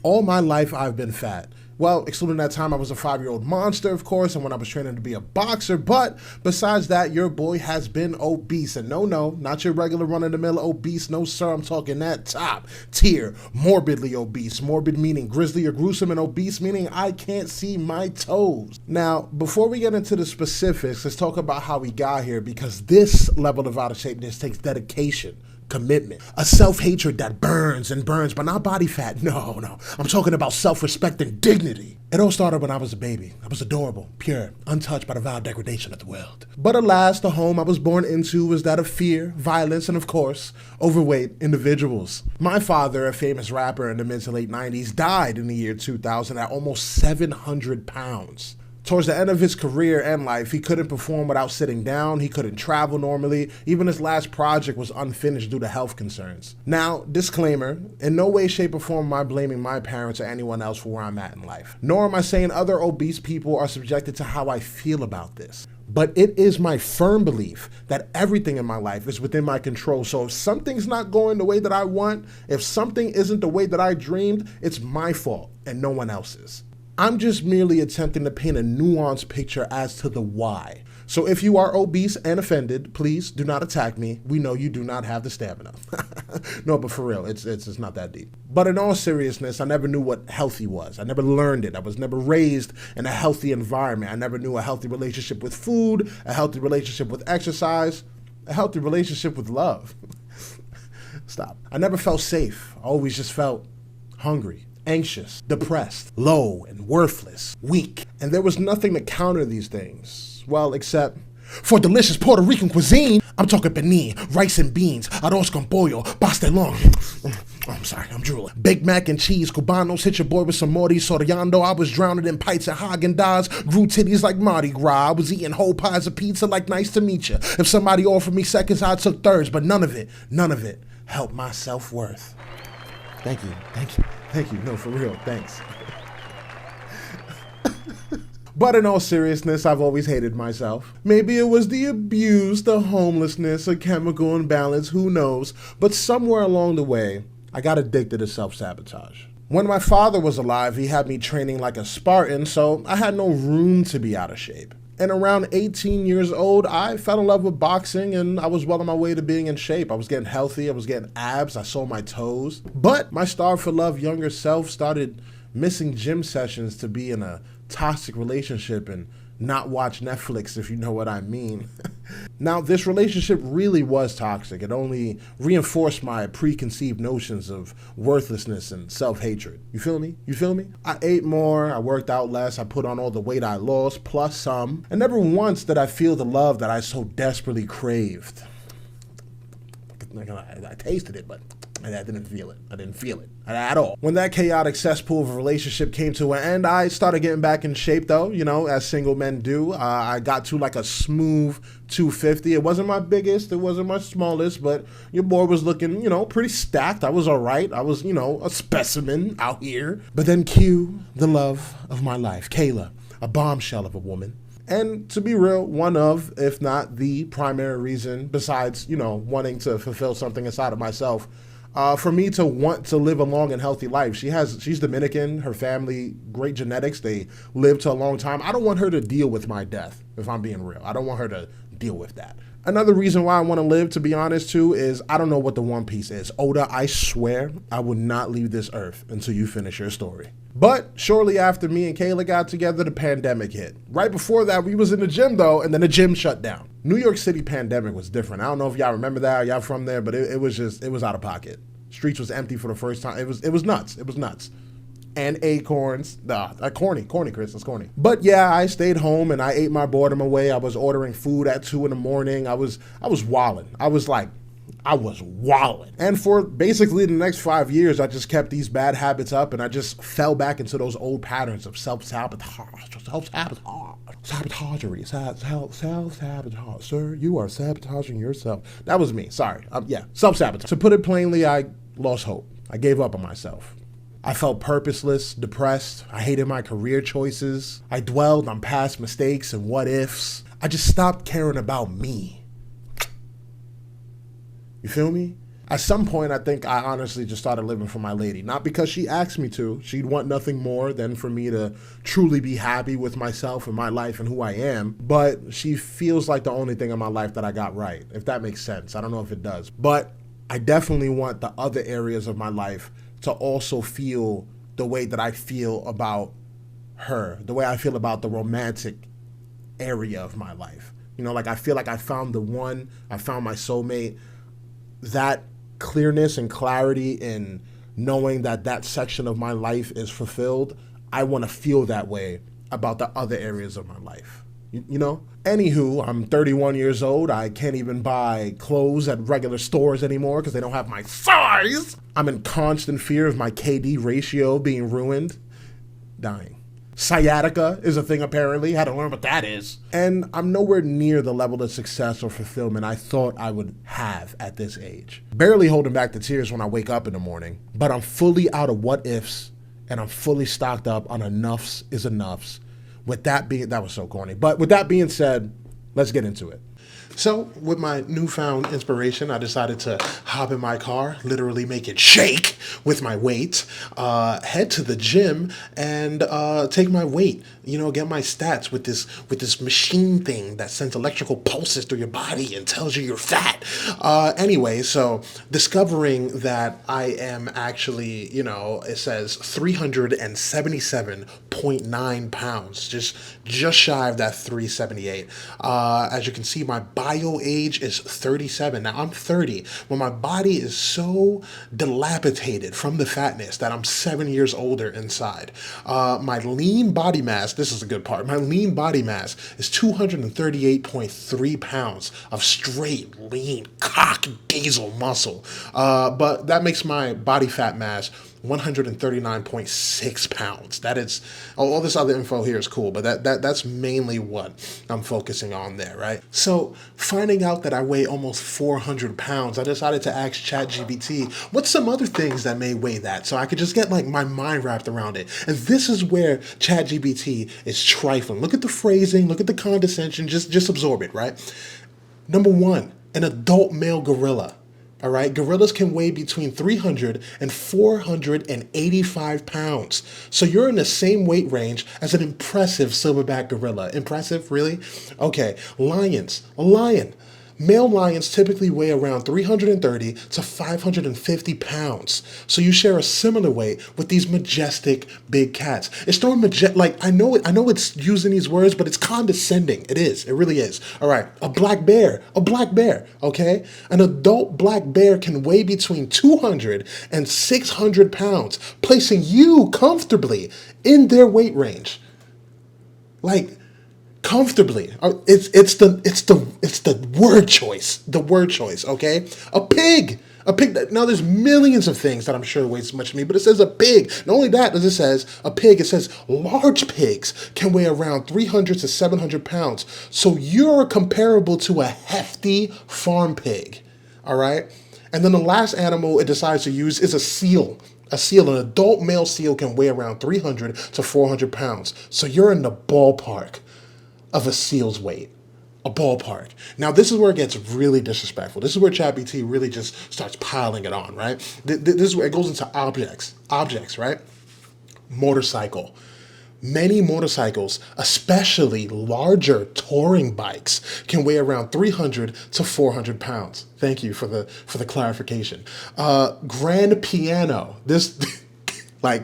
All my life, I've been fat. Well, excluding that time I was a 5-year-old monster, of course, and when I was training to be a boxer. But besides that, your boy has been obese. And no, not your regular run-of-the-mill obese. No, sir, I'm talking that top tier, morbidly obese. Morbid meaning grisly or gruesome, and obese meaning I can't see my toes. Now, before we get into the specifics, let's talk about how we got here, because this level of out of shapeness takes dedication, commitment, a self-hatred that burns and burns, but not body fat. No. I'm talking about self-respect and dignity. It all started when I was a baby. I was adorable, pure, untouched by the vile degradation of the world. But alas, the home I was born into was that of fear, violence, and of course, overweight individuals. My father, a famous rapper in the mid to late 90s, died in the year 2000 at almost 700 pounds. Towards the end of his career and life, he couldn't perform without sitting down, he couldn't travel normally, even his last project was unfinished due to health concerns. Now, disclaimer, in no way, shape, or form am I blaming my parents or anyone else for where I'm at in life. Nor am I saying other obese people are subjected to how I feel about this. But it is my firm belief that everything in my life is within my control. So if something's not going the way that I want, if something isn't the way that I dreamed, it's my fault and no one else's. I'm just merely attempting to paint a nuanced picture as to the why. So if you are obese and offended, please do not attack me. We know you do not have the stamina. No, but for real, it's not that deep. But in all seriousness, I never knew what healthy was. I never learned it. I was never raised in a healthy environment. I never knew a healthy relationship with food, a healthy relationship with exercise, a healthy relationship with love. Stop. I never felt safe. I always just felt hungry, anxious, depressed, low and worthless, weak. And there was nothing to counter these things. Well, except for delicious Puerto Rican cuisine. I'm talking pernil, rice and beans, arroz con pollo, pastelón. Oh, I'm sorry, I'm drooling. Big Mac and cheese, Cubanos, hit your boy with some Morty Soriano. I was drowning in pints at Haagen-Dazs, grew titties like Mardi Gras. I was eating whole pies of pizza like nice to meet you. If somebody offered me seconds, I took thirds, but none of it helped my self-worth. Thank you. No, for real, thanks. But in all seriousness, I've always hated myself. Maybe it was the abuse, the homelessness, a chemical imbalance, who knows. But somewhere along the way, I got addicted to self-sabotage. When my father was alive, he had me training like a Spartan, so I had no room to be out of shape. And around 18 years old, I fell in love with boxing and I was well on my way to being in shape. I was getting healthy, I was getting abs, I saw my toes. But my starved for love younger self started missing gym sessions to be in a toxic relationship and not watch Netflix, if you know what I mean. Now, this relationship really was toxic. It only reinforced my preconceived notions of worthlessness and self-hatred. You feel me? I ate more, I worked out less, I put on all the weight I lost, plus some. And never once did I feel the love that I so desperately craved. I tasted it, but I didn't feel it. I didn't feel it at all. When that chaotic cesspool of a relationship came to an end, I started getting back in shape though, as single men do. I got to like a smooth 250. It wasn't my biggest, it wasn't my smallest, but your boy was looking, pretty stacked. I was all right. I was, a specimen out here. But then cue the love of my life, Kayla, a bombshell of a woman. And to be real, one of, if not the primary reason, besides, wanting to fulfill something inside of myself, for me to want to live a long and healthy life. She's Dominican, her family, great genetics, they live to a long time. I don't want her to deal with my death, if I'm being real. I don't want her to deal with that. Another reason why I want to live, to be honest, too, is I don't know what the One Piece is. Oda, I swear I would not leave this earth until you finish your story. But shortly after me and Kayla got together, the pandemic hit. Right before that, we was in the gym, though, and then the gym shut down. New York City pandemic was different. I don't know if y'all remember that or y'all from there, but it was out of pocket. Streets was empty for the first time. It was nuts. And acorns. Corny, Chris, that's corny. But yeah, I stayed home and I ate my boredom away. I was ordering food at 2 a.m. I was wilding. I was wilding. And for basically the next 5 years, I just kept these bad habits up and I just fell back into those old patterns of self-sabotage. Self-sabotage. Sir, you are sabotaging yourself. That was me, sorry. Self-sabotage. To put it plainly, I lost hope. I gave up on myself. I felt purposeless, depressed. I hated my career choices. I dwelled on past mistakes and what ifs. I just stopped caring about me. You feel me? At some point, I think I honestly just started living for my lady. Not because she asked me to. She'd want nothing more than for me to truly be happy with myself and my life and who I am. But she feels like the only thing in my life that I got right, if that makes sense. I don't know if it does. But I definitely want the other areas of my life to also feel the way that I feel about her, the way I feel about the romantic area of my life. You know, like I feel like I found the one, I found my soulmate. That clearness and clarity in knowing that that section of my life is fulfilled, I want to feel that way about the other areas of my life. You know? Anywho, I'm 31 years old. I can't even buy clothes at regular stores anymore because they don't have my size. I'm in constant fear of my KD ratio being ruined. Dying. Sciatica is a thing apparently. Had to learn what that is. And I'm nowhere near the level of success or fulfillment I thought I would have at this age. Barely holding back the tears when I wake up in the morning, but I'm fully out of what ifs and I'm fully stocked up on enoughs is enoughs. With that being, that was so corny, but with that being said, let's get into it. So with my newfound inspiration, I decided to hop in my car, literally make it shake with my weight, head to the gym and take my weight, you know, get my stats with this machine thing that sends electrical pulses through your body and tells you you're fat. Anyway, so discovering that I am actually, you know, it says 377.9 pounds, just shy of that 378. As you can see, my bio age is 37. Now I'm 30. When my body is so dilapidated from the fatness that I'm 7 years older inside. My lean body mass, this is a good part, my lean body mass is 238.3 pounds of straight, lean, cock diesel muscle. But that makes my body fat mass 139.6 pounds. That is, all this other info here is cool, but that's mainly what I'm focusing on there, right? So finding out that I weigh almost 400 pounds, I decided to ask ChatGPT, what's some other things that may weigh that? So I could just get like my mind wrapped around it. And this is where ChatGPT is trifling. Look at the phrasing, look at the condescension, just absorb it, right? Number one, an adult male gorilla. All right, gorillas can weigh between 300 and 485 pounds. So you're in the same weight range as an impressive silverback gorilla. Impressive, really? Okay, lions. A lion. Male lions typically weigh around 330 to 550 pounds. So you share a similar weight with these majestic big cats. It's throwing like I know it's using these words, but it's condescending. It is. It really is. All right. A black bear. Okay? An adult black bear can weigh between 200 and 600 pounds, placing you comfortably in their weight range. Like, comfortably. It's the word choice. The word choice, okay? A pig. Now there's millions of things that I'm sure weigh as much as me, but it says a pig. Not only that, as it says a pig, it says large pigs can weigh around 300 to 700 pounds. So you're comparable to a hefty farm pig. All right? And then the last animal it decides to use is a seal. An adult male seal can weigh around 300 to 400 pounds. So you're in the ballpark of a seal's weight. A ballpark. Now, this is where it gets really disrespectful. This is where ChatGPT really just starts piling it on, right? This is where it goes into objects, right? Motorcycle. Many motorcycles, especially larger touring bikes, can weigh around 300 to 400 pounds. Thank you for the clarification. Grand piano. This, like,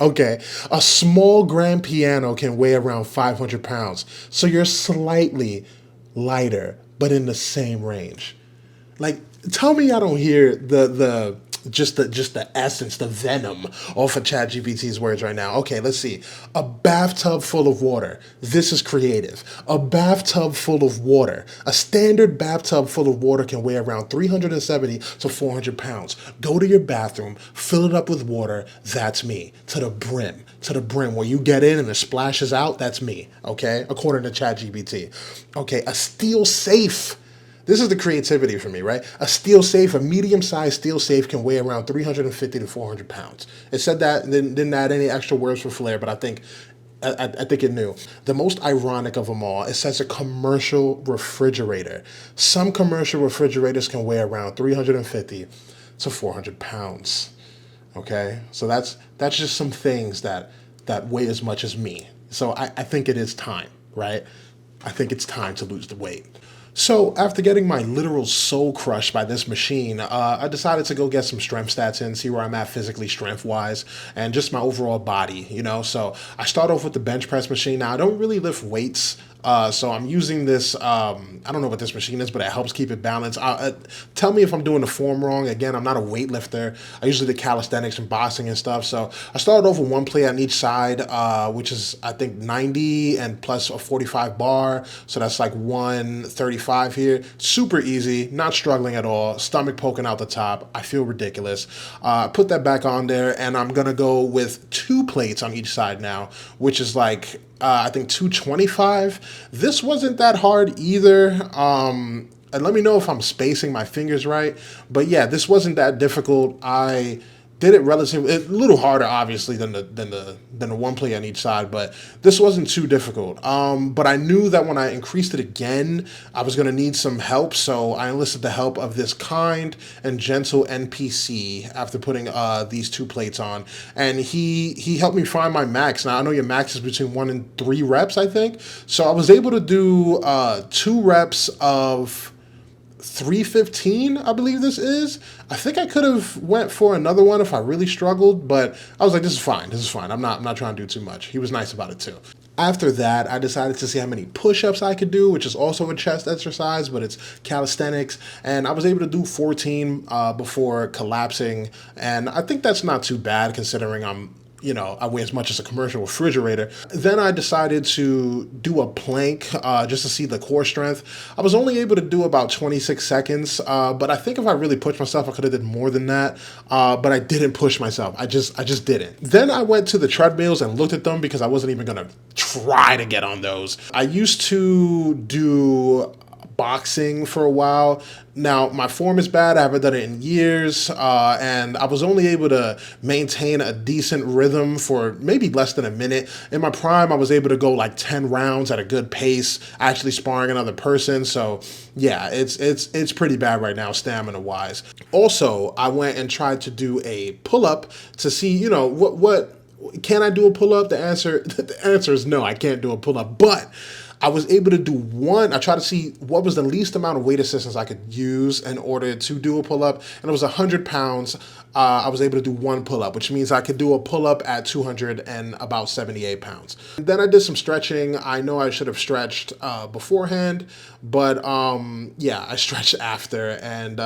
okay, a small grand piano can weigh around 500 pounds. So you're slightly lighter, but in the same range. Like, tell me I don't hear the essence, the venom off of ChatGPT's words right now. Okay, let's see. A bathtub full of water. This is creative. A bathtub full of water. A standard bathtub full of water can weigh around 370 to 400 pounds. Go to your bathroom, fill it up with water. That's me. To the brim. Where you get in and it splashes out, that's me. Okay? According to ChatGPT. Okay, a steel safe. This is the creativity for me, right? A steel safe, a medium-sized steel safe can weigh around 350 to 400 pounds. It said that, didn't add any extra words for flair, but I think it knew. The most ironic of them all, it says a commercial refrigerator. Some commercial refrigerators can weigh around 350 to 400 pounds. Okay, so that's just some things that weigh as much as me. So I think it is time, right? I think it's time to lose the weight. So after getting my literal soul crushed by this machine, I decided to go get some strength stats in, see where I'm at physically, strength-wise, and just my overall body, you know? So I start off with the bench press machine. Now, I don't really lift weights, so I'm using this, I don't know what this machine is, but it helps keep it balanced. Tell me if I'm doing the form wrong. Again, I'm not a weightlifter. I usually do calisthenics and boxing and stuff. So I started off with one plate on each side, which is, I think, 90 and plus a 45 bar. So that's like 135 here. Super easy, not struggling at all. Stomach poking out the top. I feel ridiculous. Put that back on there, and I'm going to go with 2 plates on each side now, which is like, I think 225. This wasn't that hard either. And let me know if I'm spacing my fingers right. But yeah, this wasn't that difficult. I did it relatively a little harder, obviously, than the one plate on each side, but this wasn't too difficult. But I knew that when I increased it again, I was gonna need some help, so I enlisted the help of this kind and gentle NPC after putting these 2 plates on, and he helped me find my max. Now I know your max is between 1 and 3 reps, I think. So I was able to do 2 reps of 315, I believe this is. I think I could have went for another one if I really struggled, but I was like, this is fine. This is fine. I'm not trying to do too much. He was nice about it too. After that, I decided to see how many push-ups I could do, which is also a chest exercise, but it's calisthenics. And I was able to do 14 before collapsing. And I think that's not too bad considering I weigh as much as a commercial refrigerator. Then I decided to do a plank just to see the core strength. I was only able to do about 26 seconds, but I think if I really pushed myself, I could have did more than that. But I didn't push myself. I just didn't. Then I went to the treadmills and looked at them because I wasn't even gonna try to get on those. I used to do boxing for a while. Now, my form is bad. I haven't done it in years, and I was only able to maintain a decent rhythm for maybe less than a minute. In my prime, I was able to go like 10 rounds at a good pace, actually sparring another person. So yeah, it's pretty bad right now, stamina-wise. Also, I went and tried to do a pull-up to see, what can I do a pull-up? The answer is no, I can't do a pull-up, but I was able to do one. I tried to see what was the least amount of weight assistance I could use in order to do a pull-up, and it was 100 pounds. I was able to do 1 pull-up, which means I could do a pull-up at 200 and about 78 pounds. And then I did some stretching. I know I should have stretched beforehand, but yeah, I stretched after, and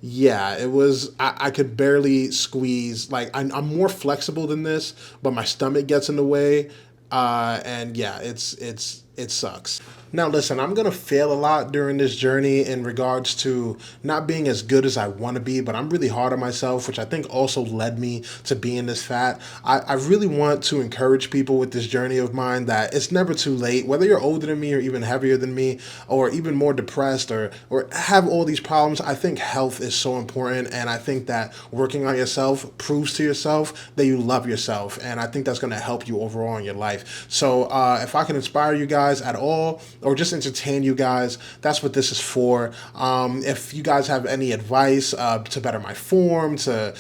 yeah, it was, I could barely squeeze. Like, I'm more flexible than this, but my stomach gets in the way, and yeah, it sucks. Now listen, I'm gonna fail a lot during this journey in regards to not being as good as I want to be, but I'm really hard on myself, which I think also led me to being this fat. I really want to encourage people with this journey of mine that it's never too late, whether you're older than me or even heavier than me or even more depressed or have all these problems. I think health is so important, and I think that working on yourself proves to yourself that you love yourself, and I think that's gonna help you overall in your life. So if I can inspire you guys at all, or just entertain you guys, that's what this is for. If you guys have any advice to better my form, to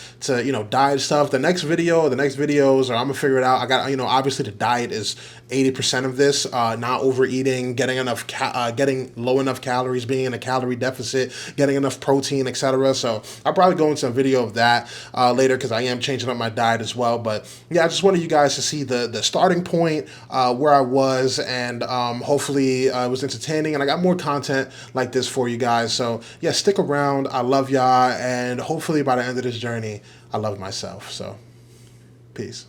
diet stuff, the next videos, or I'm gonna figure it out. I got, obviously the diet is 80% of this, not overeating, getting low enough calories, being in a calorie deficit, getting enough protein, etc. So I'll probably go into a video of that later, because I am changing up my diet as well. But yeah, I just wanted you guys to see the starting point, where I was, and hopefully it was entertaining, and I got more content like this for you guys. So yeah, stick around. I love y'all, and hopefully by the end of this journey, I love myself. So peace.